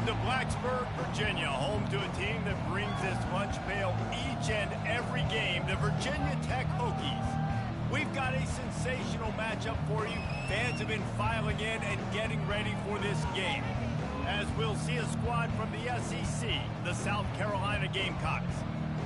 Welcome to Blacksburg, Virginia, home to a team that brings this lunch pail each and every game, the Virginia Tech Hokies. We've got a sensational matchup for you. Fans have been filing in and getting ready for this game, as we'll see a squad from the SEC, the South Carolina Gamecocks,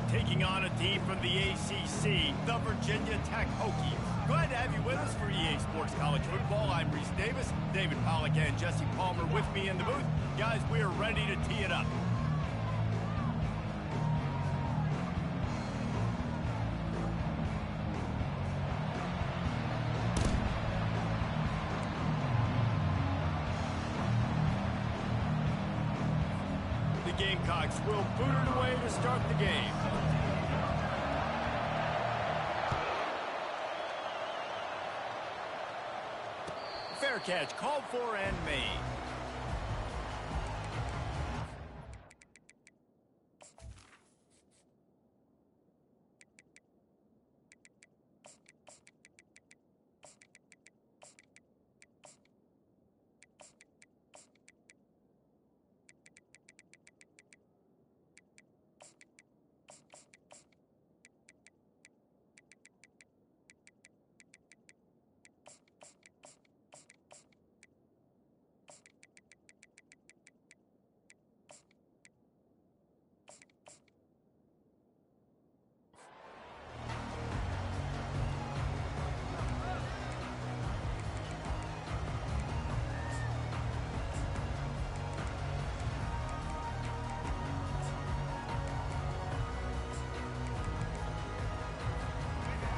taking on a team from the ACC, the Virginia Tech Hokies. Glad to have you with us for EA Sports College Football. I'm Reese Davis, David Pollack and Jesse Palmer with me in the booth. Guys, we are ready to tee it up. The Gamecocks will boot it away to start the game. Fair catch called for and made.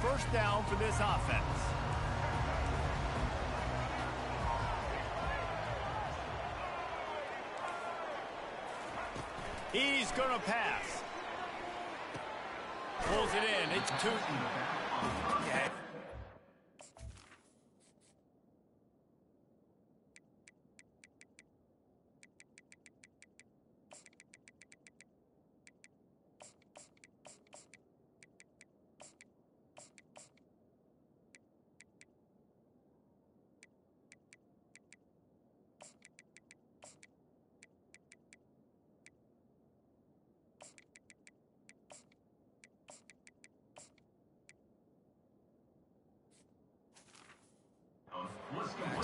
First down for this offense. He's going to pass. Pulls it in. It's Tootin. Yeah.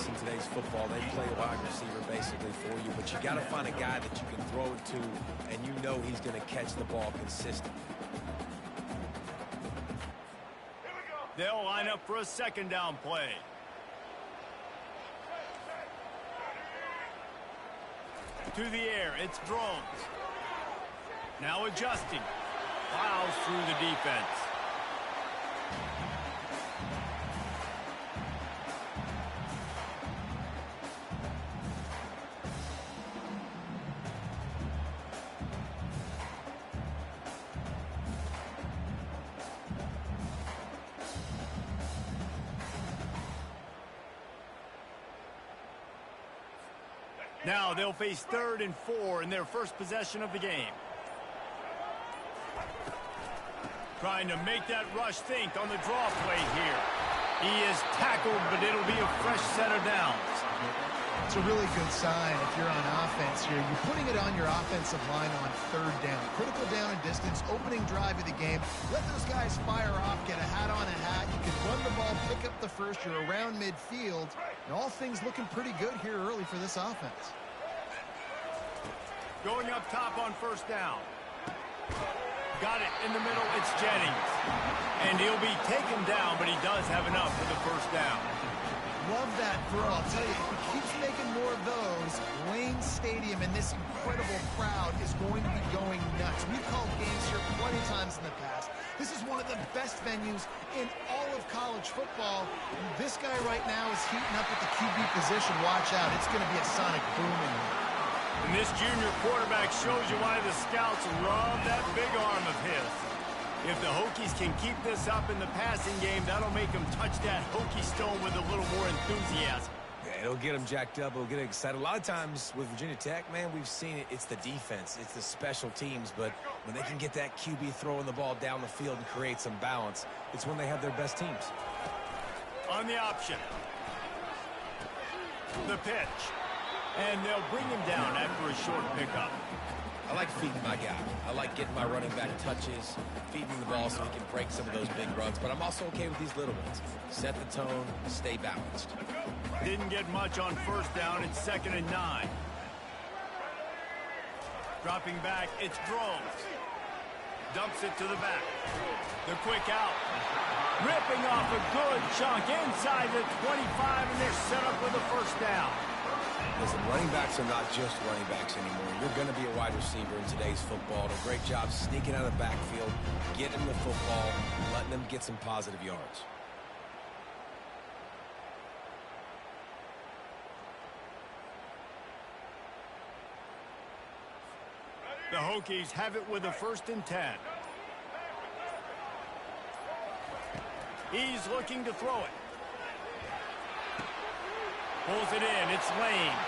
In today's football, they play a wide receiver basically for you, but you got to find a guy that you can throw it to, and you know he's going to catch the ball consistently. They'll line up for a second down play. To the air, it's Drones. Now adjusting. Plows through the defense. Now they'll face 3rd and 4 in their first possession of the game. Trying to make that rush think on the draw play here. He is tackled, but it'll be a fresh set of downs. It's a really good sign if you're on offense here. You're putting it on your offensive line on 3rd down. Critical down and distance, opening drive of the game. Let those guys fire off, get a hat on a hat. You can run the ball, pick up the first. You're around midfield. And all things looking pretty good here early for this offense. Going up top on 1st down. Got it in the middle. It's Jennings. And he'll be taken down, but he does have enough for the 1st down. Love that throw. I'll tell you, if he keeps making more of those, Wayne Stadium and this incredible crowd is going to be going nuts. We've called games here plenty of times in the past. This is one of the best venues in all of college football. And this guy right now is heating up at the QB position. Watch out. It's going to be a sonic boom in here. And this junior quarterback shows you why the scouts love that big arm of his. If the Hokies can keep this up in the passing game, that'll make them touch that Hokie stone with a little more enthusiasm. Yeah, it'll get them jacked up. It'll get them excited. A lot of times with Virginia Tech, man, we've seen it. It's the defense. It's the special teams. But when they can get that QB throwing the ball down the field and create some balance, it's when they have their best teams. On the option. The pitch. And they'll bring him down after a short pickup. I like feeding my guy. I like getting my running back touches, feeding the ball so he can break some of those big runs. But I'm also okay with these little ones. Set the tone, stay balanced. Didn't get much on first down. It's 2nd and 9. Dropping back, it's Drones. Dumps it to the back. The quick out. Ripping off a good chunk inside the 25, and they're set up with a first down. Listen, running backs are not just running backs anymore. You're going to be a wide receiver in today's football. A great job sneaking out of the backfield, getting them the football, letting them get some positive yards. The Hokies have it with a 1st and 10. He's looking to throw it. Pulls it in. It's Lane.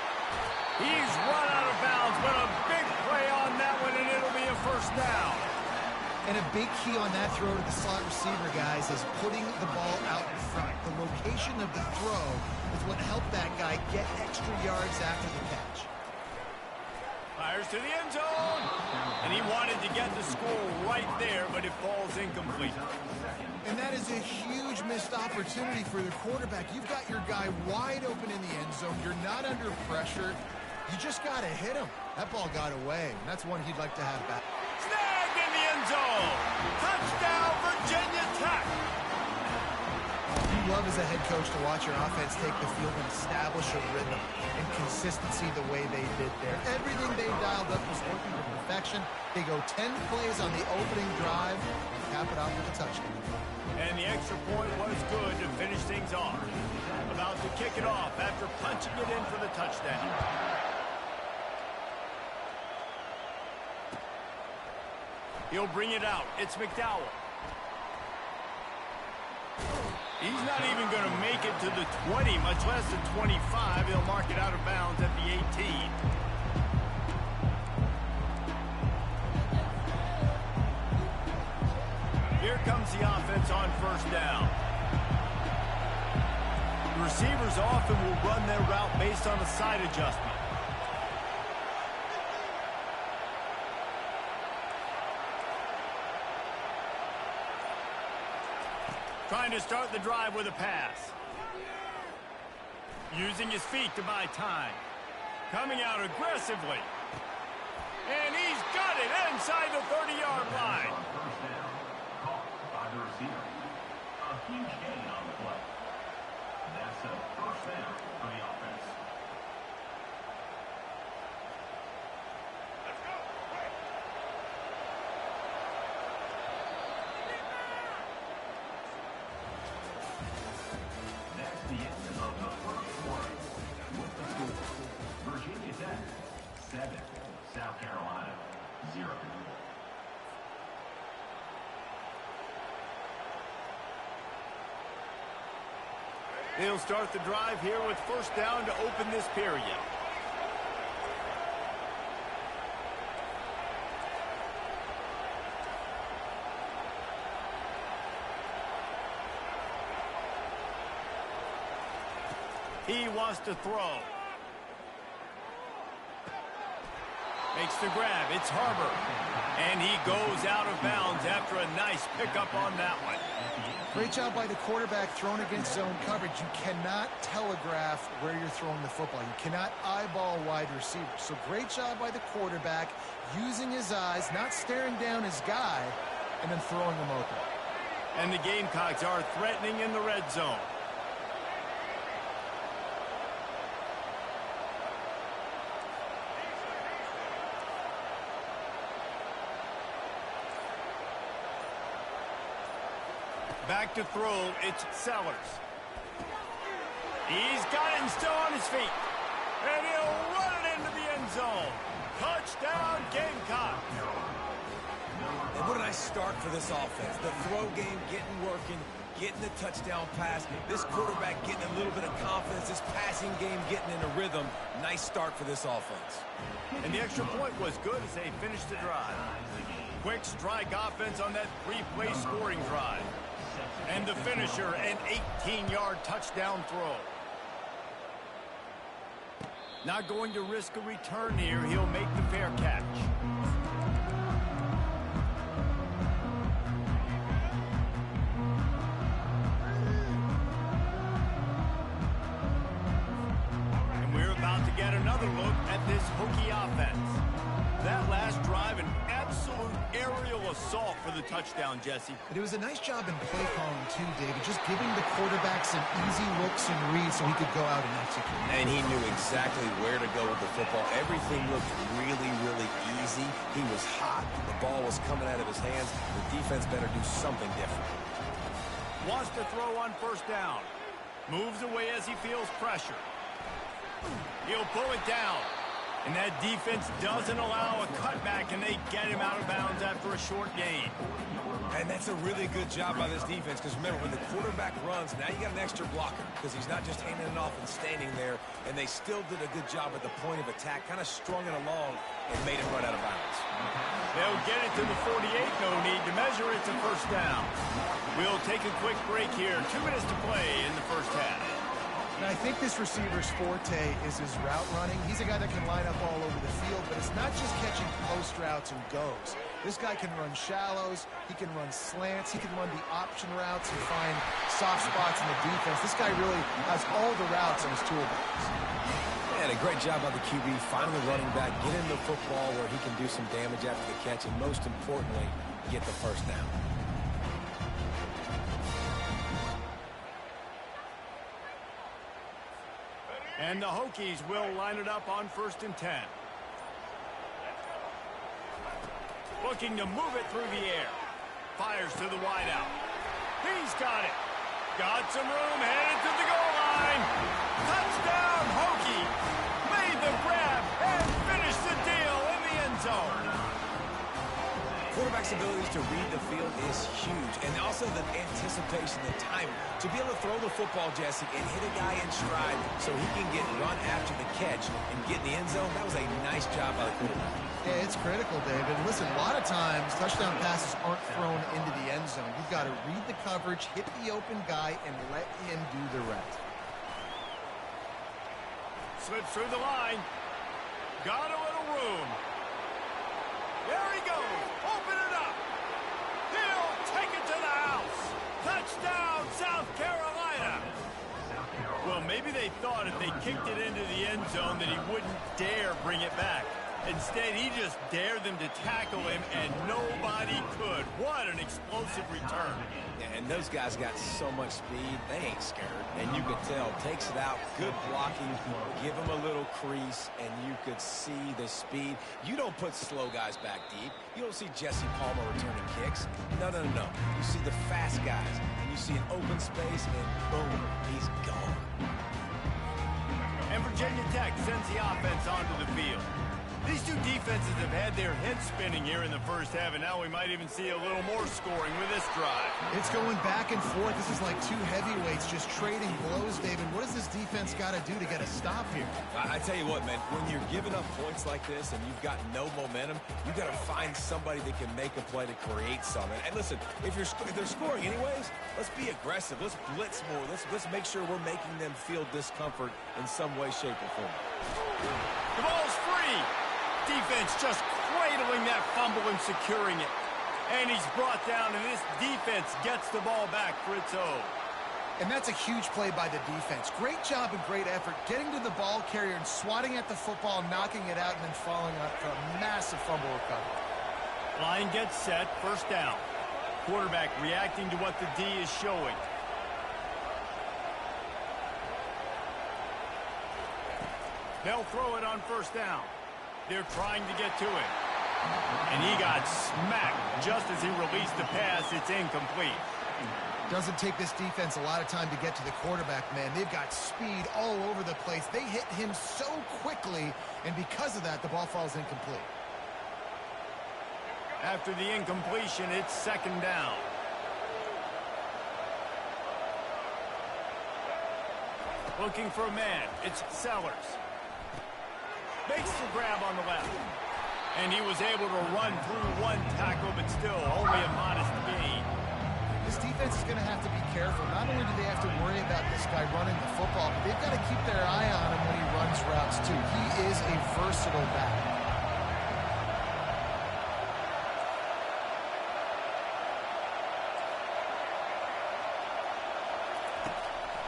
He's run out of bounds, but a big play on that one, and it'll be a first down. And a big key on that throw to the slot receiver, guys, is putting the ball out in front. The location of the throw is what helped that guy get extra yards after the catch. Fires to the end zone. And he wanted to get the score right there, but it falls incomplete. And that is a huge missed opportunity for the quarterback. You've got your guy wide open in the end zone. You're not under pressure. You just got to hit him. That ball got away, and that's one he'd like to have back. Snagged in the end zone. Touchdown, Virginia Tech. You love as a head coach to watch your offense take the field and establish a rhythm and consistency the way they did there. Everything they dialed up was working to perfection. They go 10 plays on the opening drive and cap it off with a touchdown. And the extra point was good to finish things off. About to kick it off after punching it in for the touchdown. He'll bring it out. It's McDowell. He's not even going to make it to the 20, much less the 25. He'll mark it out of bounds at the 18. Here comes the offense on first down. The receivers often will run their route based on a side adjustment. Trying to start the drive with a pass. Using his feet to buy time. Coming out aggressively. And he's got it inside the 30-yard line. The receiver. A huge gain on the play. That's a first down for the offense. Let's go. That's the end of the first quarter. With the score, Virginia Tech 7, South Carolina 0. They'll start the drive here with first down to open this period. He wants to throw. Makes the grab. It's Harbor. And he goes out of bounds after a nice pickup on that one. Great job by the quarterback thrown against zone coverage. You cannot telegraph where you're throwing the football. You cannot eyeball wide receivers. So great job by the quarterback using his eyes, not staring down his guy, and then throwing him open. And the Gamecocks are threatening in the red zone. Back to throw, it's Sellers. He's got it and still on his feet. And he'll run it into the end zone. Touchdown, Gamecock. And what a nice start for this offense. The throw game getting working, getting the touchdown pass. This quarterback getting a little bit of confidence. This passing game getting in a rhythm. Nice start for this offense. And the extra point was good as they finished the drive. Quick strike offense on that three-play scoring drive. And the finisher, an 18-yard touchdown throw. Not going to risk a return here. He'll make the fair catch. And we're about to get another look at this Hokie offense. That last drive, an absolute aerial assault for the touchdown, Jesse. But it was a nice job in play calling too, David, just giving the quarterback some easy looks and reads so he could go out and execute. And he knew exactly where to go with the football. Everything looked really, really easy. He was hot. The ball was coming out of his hands. The defense better do something different. Wants to throw on first down. Moves away as he feels pressure. He'll pull it down. And that defense doesn't allow a cutback, and they get him out of bounds after a short gain. And that's a really good job by this defense, because remember, when the quarterback runs, now you got an extra blocker, because he's not just handing it off and standing there, and they still did a good job at the point of attack, kind of strung it along and made him run out of bounds. They'll get it to the 48, no need to measure it to first down. We'll take a quick break here. 2 minutes to play in the first half. And I think this receiver's forte is his route running. He's a guy that can line up all over the field, but it's not just catching post routes and goes. This guy can run shallows, he can run slants, he can run the option routes and find soft spots in the defense. This guy really has all the routes in his toolbox. And a great job by the QB, finding the running back, get him the football where he can do some damage after the catch, and most importantly, get the first down. And the Hokies will line it up on 1st and 10. Looking to move it through the air. Fires to the wideout. He's got it. Got some room, headed to the goal line. Touchdown, Hokie. Made the grab and finished the deal in the end zone. Quarterback's abilities to read the field is huge, and also the anticipation, the timing. To be able to throw the football, Jesse, and hit a guy in stride so he can get run after the catch and get in the end zone, that was a nice job by the quarterback. Yeah, it's critical, David. Listen, a lot of times touchdown passes aren't thrown into the end zone. You've got to read the coverage, hit the open guy, and let him do the rest. Slips through the line. Got a little room. There he goes. Open it up. He'll take it to the house. Touchdown, South Carolina. Well, maybe they thought if they kicked it into the end zone that he wouldn't dare bring it back. Instead, he just dared them to tackle him, and nobody could. What an explosive return. Yeah, and those guys got so much speed, they ain't scared. And you could tell, takes it out, good blocking, give him a little crease, and you could see the speed. You don't put slow guys back deep. You don't see Jesse Palmer returning kicks. No, no, no, no. You see the fast guys, and you see an open space, and boom, he's gone. And Virginia Tech sends the offense onto the field. These two defenses have had their heads spinning here in the first half, and now we might even see a little more scoring with this drive. It's going back and forth. This is like two heavyweights just trading blows, David. What does this defense got to do to get a stop here? I tell you what, man, when you're giving up points like this and you've got no momentum, you've got to find somebody that can make a play to create something. And listen, if they're scoring anyways, let's be aggressive. Let's blitz more. Let's make sure we're making them feel discomfort in some way, shape, or form. The ball's free. Defense just cradling that fumble and securing it. And he's brought down, and this defense gets the ball back for its own. And that's a huge play by the defense. Great job and great effort getting to the ball carrier and swatting at the football, knocking it out, and then following up for a massive fumble recovery. Line gets set, first down. Quarterback reacting to what the D is showing. They'll throw it on first down. They're trying to get to it. And he got smacked just as he released the pass. It's incomplete. Doesn't take this defense a lot of time to get to the quarterback, man. They've got speed all over the place. They hit him so quickly, and because of that, the ball falls incomplete. After the incompletion, it's second down. Looking for a man. It's Sellers. Makes the grab on the left. And he was able to run through one tackle, but still only a modest gain. This defense defense is going to have to be careful. Not only do they have to worry about this guy running the football, but they've got to keep their eye on him when he runs routes too. He is a versatile back.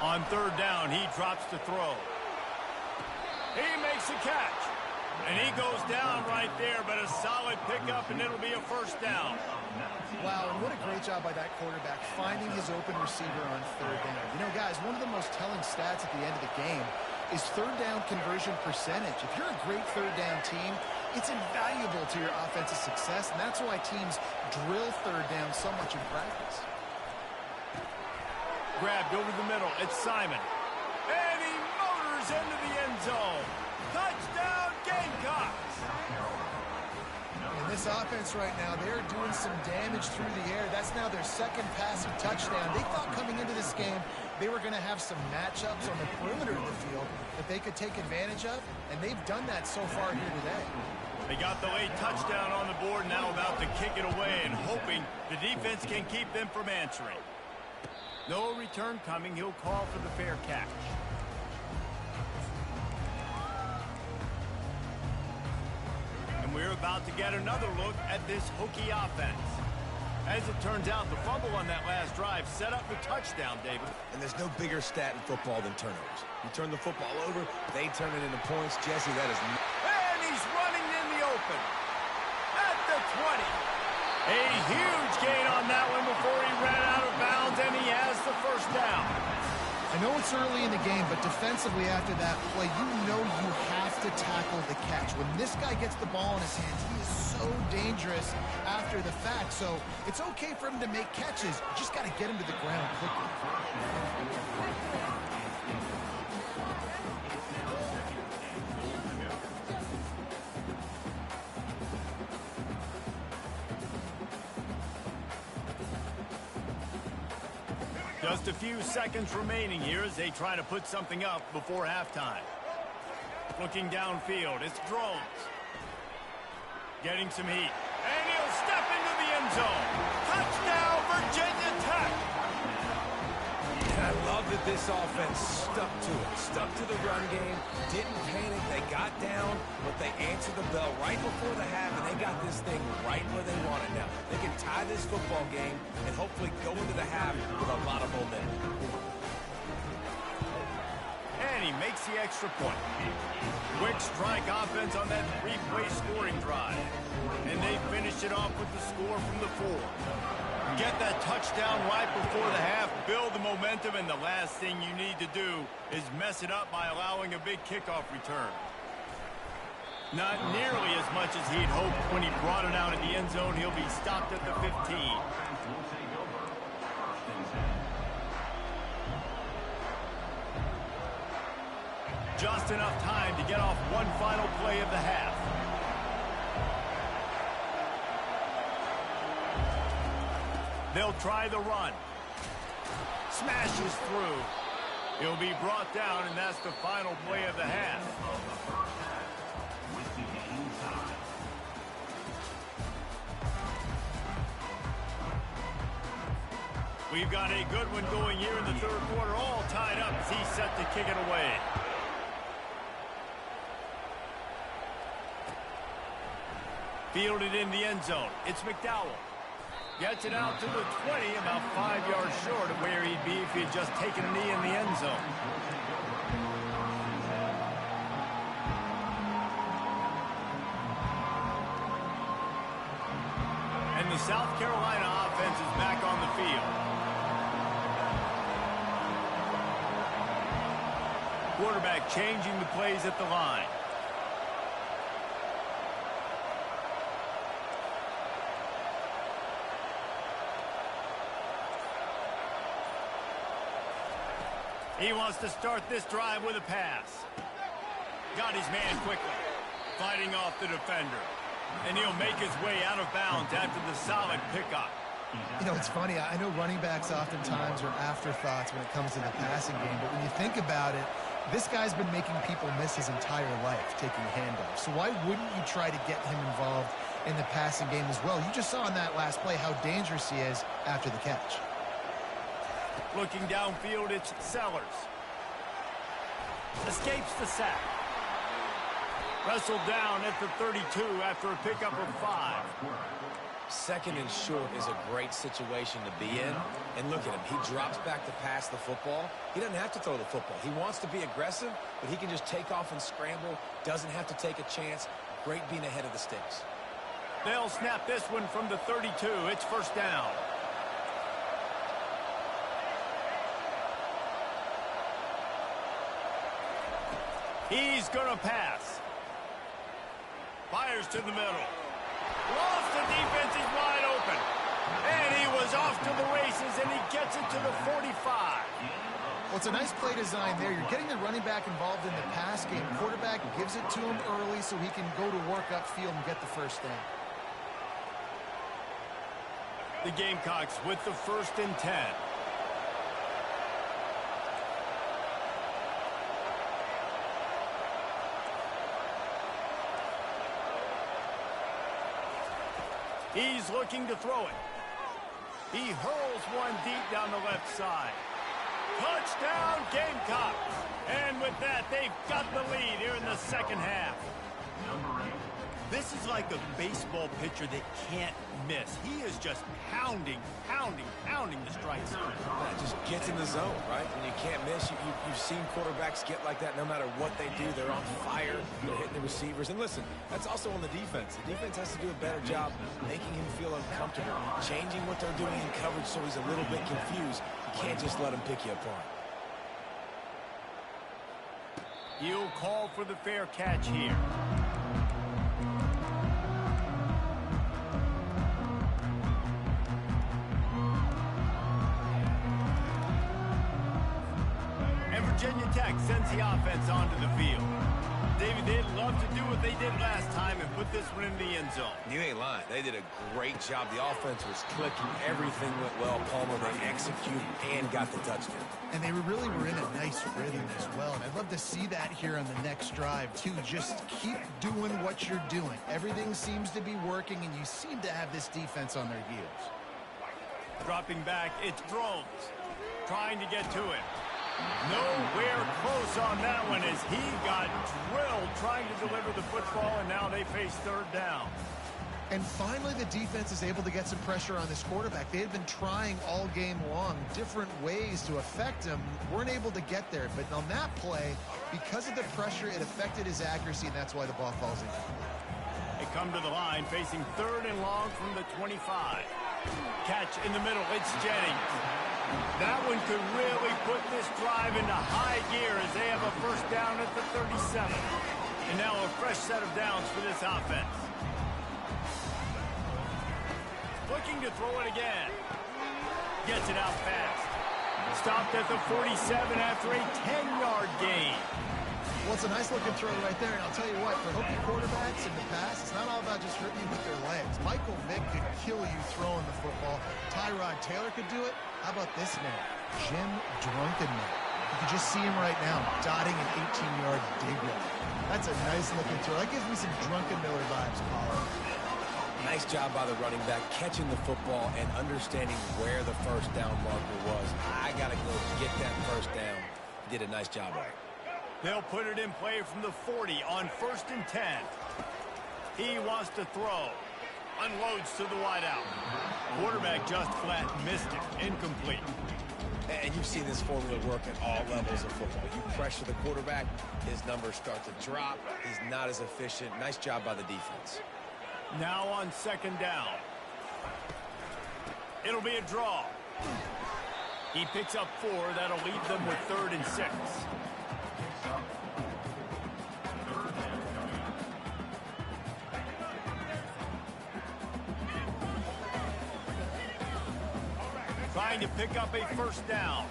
On third down, he drops to throw. He makes a catch. And he goes down right there, but a solid pickup, and it'll be a first down. Wow, and what a great job by that quarterback finding his open receiver on third down. You know, guys, one of the most telling stats at the end of the game is third down conversion percentage. If you're a great third down team, it's invaluable to your offensive success, and that's why teams drill third down so much in practice. Grabbed over the middle. It's Simon. And he motors into the end zone. Touchdown, Gamecocks! In this offense right now, they're doing some damage through the air. That's now their second passing touchdown. They thought coming into this game they were going to have some matchups on the perimeter of the field that they could take advantage of, and they've done that so far here today. They got the late touchdown on the board, now about to kick it away and hoping the defense can keep them from answering. No return coming. He'll call for the fair catch. And we're about to get another look at this Hokie offense. As it turns out, the fumble on that last drive set up the touchdown, David. And there's no bigger stat in football than turnovers. You turn the football over, they turn it into points. Jesse, that is... And he's running in the open. At the 20. A huge gain on that one before he ran out of bounds, and he has the first down. I know it's early in the game, but defensively after that play, you know you have to tackle the catch. When this guy gets the ball in his hands, he is so dangerous after the fact. So it's okay for him to make catches. You just got to get him to the ground quickly. Just a few seconds remaining here as they try to put something up before halftime. Looking downfield, it's Drones. Getting some heat. And he'll step into the end zone. Touchdown, Virginia Tech! And I love that this offense stuck to it. Stuck to the run game. Didn't panic. They got down, but they answered the bell right before the half, and they got this thing right where they want it now. They can tie this football game and hopefully go into the half with a lot of momentum. And he makes the extra point. Quick strike offense on that three-play scoring drive. And they finish it off with the score from the 4. Get that touchdown right before the half, build the momentum, and the last thing you need to do is mess it up by allowing a big kickoff return. Not nearly as much as he'd hoped when he brought it out in the end zone. He'll be stopped at the 15. Just enough time to get off one final play of the half. They'll try the run. Smashes through. He'll be brought down, and that's the final play of the half. We've got a good one going here in the third quarter, all tied up as he's set to kick it away. Fielded in the end zone. It's McDowell. Gets it out to the 20, about 5 yards short of where he'd be if he had just taken a knee in the end zone. And the South Carolina offense is back on the field. Quarterback changing the plays at the line. He wants to start this drive with a pass. Got his man quickly. Fighting off the defender. And he'll make his way out of bounds after the solid pickup. You know, it's funny. I know running backs oftentimes are afterthoughts when it comes to the passing game. But when you think about it, this guy's been making people miss his entire life taking handoffs. So why wouldn't you try to get him involved in the passing game as well? You just saw in that last play how dangerous he is after the catch. Looking downfield, it's Sellers. Escapes the sack. Wrestled down at the 32 after a pickup of 5. Second and short is a great situation to be in. And look at him. He drops back to pass the football. He doesn't have to throw the football. He wants to be aggressive, but he can just take off and scramble. Doesn't have to take a chance. Great being ahead of the sticks. They'll snap this one from the 32. It's first down. He's going to pass. Fires to the middle. Lost the defense. He's wide open. And he was off to the races, and he gets it to the 45. Well, it's a nice play design there. You're getting the running back involved in the pass game. Quarterback gives it to him early so he can go to work upfield and get the first down. The Gamecocks with the 1st and 10. He's looking to throw it. He hurls one deep down the left side. Touchdown, Gamecocks! And with that, they've got the lead here in the second half. This is like a baseball pitcher that can't miss. He is just pounding the strike zone. Yeah, just gets in the zone, right? When you can't miss, you've seen quarterbacks get like that no matter what they do. They're on fire. They're hitting the receivers. And listen, that's also on the defense. The defense has to do a better job making him feel uncomfortable, changing what they're doing in coverage so he's a little bit confused. You can't just let him pick you apart. He'll call for the fair catch here. Virginia Tech sends the offense onto the field. David, they'd love to do what they did last time and put this one in the end zone. You ain't lying. They did a great job. The offense was clicking. Everything went well. Palmer, they executed and got the touchdown. And they really were in a nice rhythm as well. And I'd love to see that here on the next drive, too. Just keep doing what you're doing. Everything seems to be working, and you seem to have this defense on their heels. Dropping back, it's Drones. Trying to get to it. Nowhere close on that one as he got drilled trying to deliver the football, and now they face third down. And finally, the defense is able to get some pressure on this quarterback. They had been trying all game long different ways to affect him. Weren't able to get there. But on that play, because of the pressure, it affected his accuracy, and that's why the ball falls in. They come to the line facing 3rd and long from the 25. Catch in the middle. It's Jennings. That one could really put this drive into high gear as they have a first down at the 37. And now a fresh set of downs for this offense. Looking to throw it again. Gets it out fast. Stopped at the 47 after a 10-yard gain. Well, it's a nice-looking throw right there, and I'll tell you what, for Hokie quarterbacks in the past, it's not all about just hitting you with their legs. Michael Vick could kill you throwing the football. Tyrod Taylor could do it. How about this man, Jim Drunkenmiller? You can just see him right now, dotting an 18-yard digger. That's a nice-looking throw. That gives me some Drunkenmiller vibes, Paul. Nice job by the running back, catching the football and understanding where the first down marker was. I got to go get that first down. Did a nice job of it. They'll put it in play from the 40 on 1st and 10. He wants to throw. Unloads to the wideout. Quarterback just flat missed it. Incomplete. And you've seen this formula work at all levels of football. You pressure the quarterback, his numbers start to drop. He's not as efficient. Nice job by the defense. Now on 2nd down. It'll be a draw. He picks up 4. That'll leave them with 3rd and 6. Trying to pick up a first down.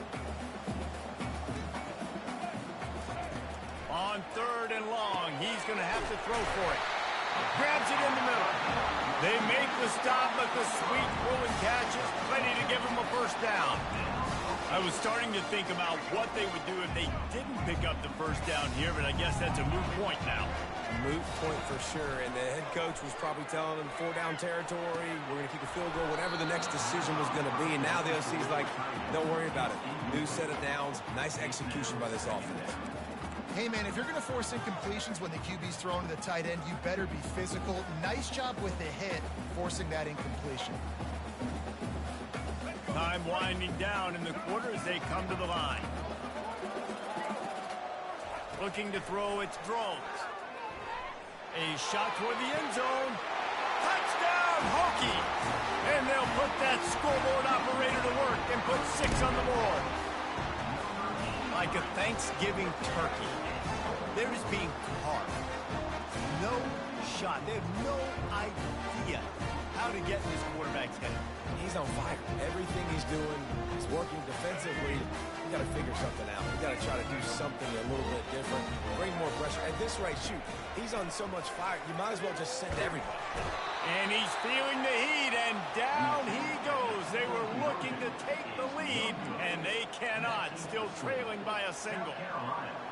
On 3rd and long, he's going to have to throw for it. Grabs it in the middle. They make the stop, but the sweet pulling catch is ready to give him a first down. I was starting to think about what they would do if they didn't pick up the first down here, but I guess that's a moot point now. Moot point for sure, and the head coach was probably telling them 4-down territory, we're going to keep a field goal, whatever the next decision was going to be, and now the OC's like, don't worry about it. New set of downs, nice execution by this offense. Hey, man, if you're going to force incompletions when the QB's throwing to the tight end, you better be physical. Nice job with the hit, forcing that incompletion. Time winding down in the quarter as they come to the line. Looking to throw, it's Drones. A shot toward the end zone. Touchdown, Hokies! And they'll put that scoreboard operator to work and put 6 on the board. Like a Thanksgiving turkey, they're just being carved. No shot. They have no idea how to get in this quarterback's head. He's on fire. Everything he's doing is working defensively. You got to figure something out. You got to try to do something a little bit different. Bring more pressure. At this rate, shoot, he's on so much fire, you might as well just send everybody. And he's feeling the heat, and down he goes. They were looking to take the lead, and they cannot. Still trailing by a single.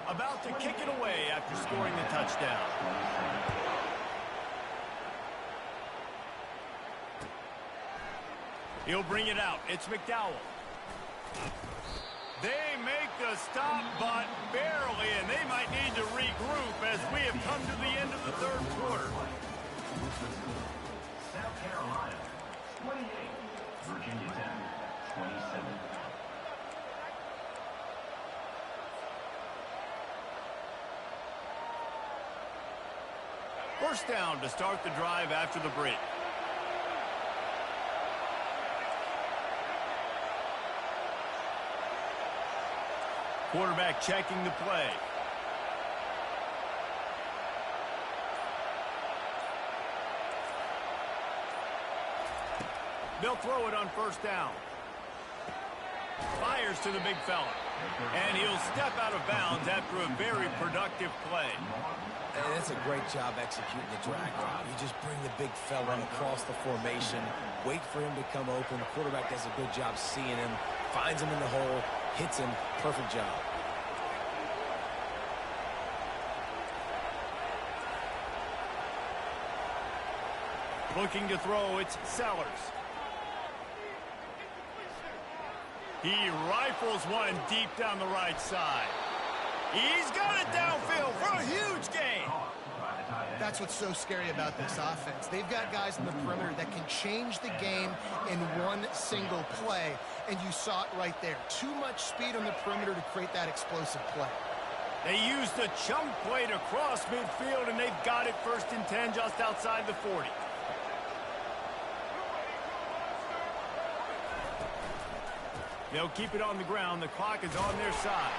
About to kick it away after scoring the touchdown. He'll bring it out. It's McDowell. They make the stop, but barely, and they might need to regroup as we have come to the end of the third quarter. South Carolina, 28. Virginia Tech, 27. First down to start the drive after the break. Quarterback checking the play. They'll throw it on first down. Fires to the big fella. And he'll step out of bounds after a very productive play. And that's a great job executing the drag route. You just bring the big fella across the formation, wait for him to come open. The quarterback does a good job seeing him, finds him in the hole, hits him. Perfect job. Looking to throw, it's Sellers. He rifles one deep down the right side. He's got it downfield for a huge gain. That's what's so scary about this offense. They've got guys in the perimeter that can change the game in one single play, and you saw it right there. Too much speed on the perimeter to create that explosive play. They used a chunk play to cross midfield, and they've got it first and 10 just outside the 40. They'll keep it on the ground. The clock is on their side.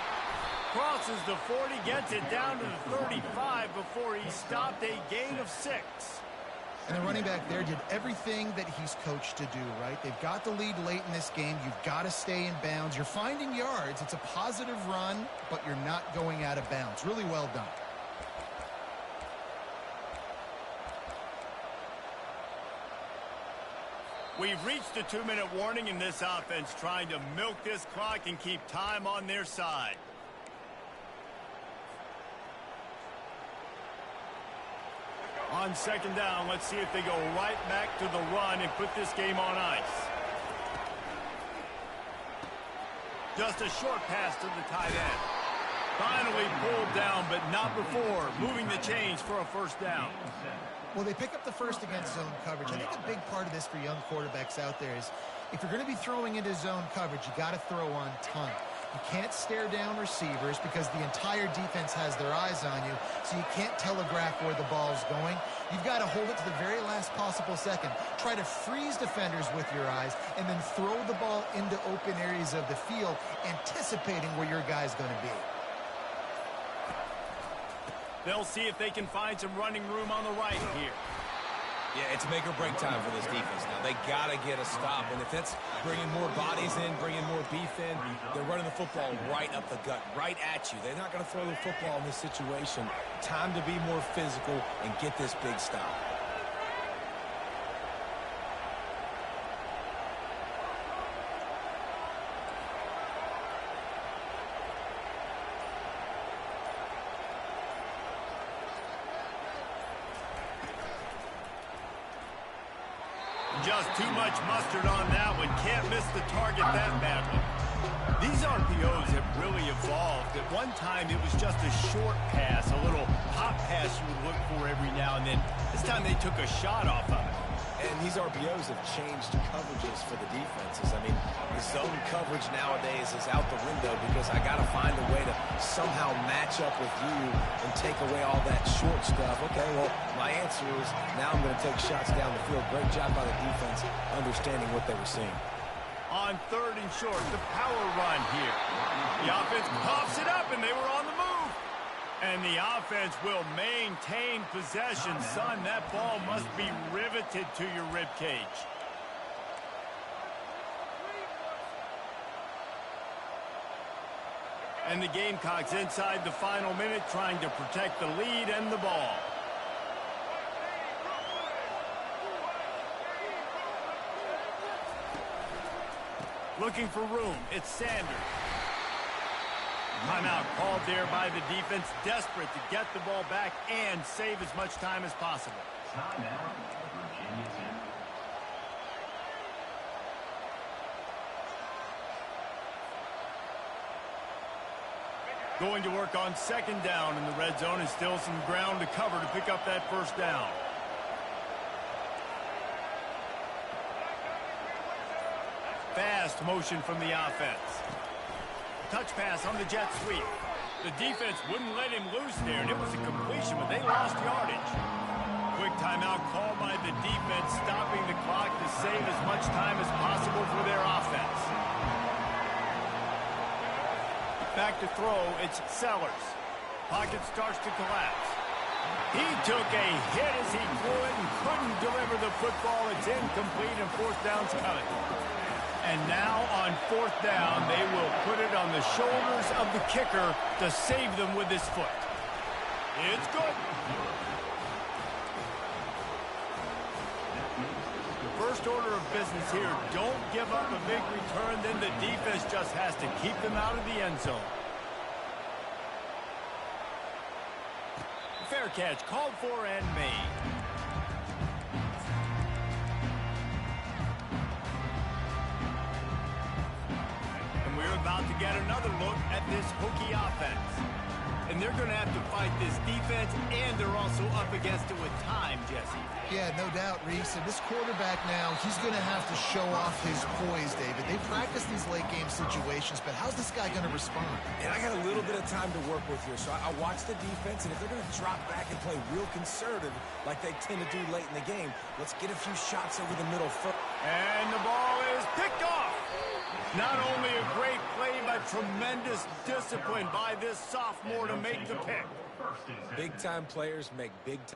Crosses the 40, gets it down to the 35 before he stopped, a gain of 6. And the running back there did everything that he's coached to do, right? They've got the lead late in this game. You've got to stay in bounds. You're finding yards. It's a positive run, but you're not going out of bounds. Really well done. We've reached the 2-minute warning in this offense, trying to milk this clock and keep time on their side. On second down, let's see if they go right back to the run and put this game on ice. Just a short pass to the tight end. Finally pulled down, but not before. Moving the chains for a first down. Well, they pick up the first against zone coverage. I think a big part of this for young quarterbacks out there is if you're going to be throwing into zone coverage, you got to throw on time. You can't stare down receivers because the entire defense has their eyes on you, so you can't telegraph where the ball's going. You've got to hold it to the very last possible second. Try to freeze defenders with your eyes and then throw the ball into open areas of the field, anticipating where your guy's going to be. They'll see if they can find some running room on the right here. Yeah, it's make or break time for this defense now. They got to get a stop, and if that's bringing more bodies in, bringing more beef in, they're running the football right up the gut, right at you. They're not going to throw the football in this situation. Time to be more physical and get this big stop. just too much mustard on that one. Can't miss the target that badly. These RPOs have really evolved. At one time, it was just a short pass, a little pop pass you would look for every now and then. This time, they took a shot off of it. And these RPOs have changed coverages for the defenses. I mean, the zone coverage nowadays is out the window because I got to find a way to somehow match up with you and take away all that short stuff. Okay, well, my answer is now I'm going to take shots down the field. Great job by the defense understanding what they were seeing. On 3rd and short, the power run here. The offense pops it up, and they were on the move. And the offense will maintain possession. Son, that ball must be riveted to your rib cage. And the Gamecocks inside the final minute trying to protect the lead and the ball. Looking for room. It's Sanders. Timeout called there by the defense, desperate to get the ball back and save as much time as possible. Timeout, Virginia Tech. Going to work on 2nd down in the red zone, and still some ground to cover to pick up that 1st down. Fast motion from the offense. Touch pass on the jet sweep. The defense wouldn't let him loose there, and it was a completion, but they lost yardage. Quick timeout called by the defense, stopping the clock to save as much time as possible for their offense. Back to throw, it's Sellers. Pocket starts to collapse. He took a hit as he threw it and couldn't deliver the football. It's incomplete, and 4th down's coming. And now on 4th down, they will put it on the shoulders of the kicker to save them with his foot. It's good. The first order of business here, don't give up a big return, then the defense just has to keep them out of the end zone. Fair catch, called for and made. About to get another look at this Hokie offense. And they're going to have to fight this defense, and they're also up against it with time, Jesse. Yeah, no doubt, Reese. And this quarterback now, he's going to have to show off his poise, David. They practice these late-game situations, but how's this guy going to respond? And I got a little bit of time to work with here, so I watch the defense, and if they're going to drop back and play real conservative like they tend to do late in the game, let's get a few shots over the middle first. And the ball is picked off. Not only a great play, but tremendous discipline by this sophomore to make the pick. Big-time players make big-time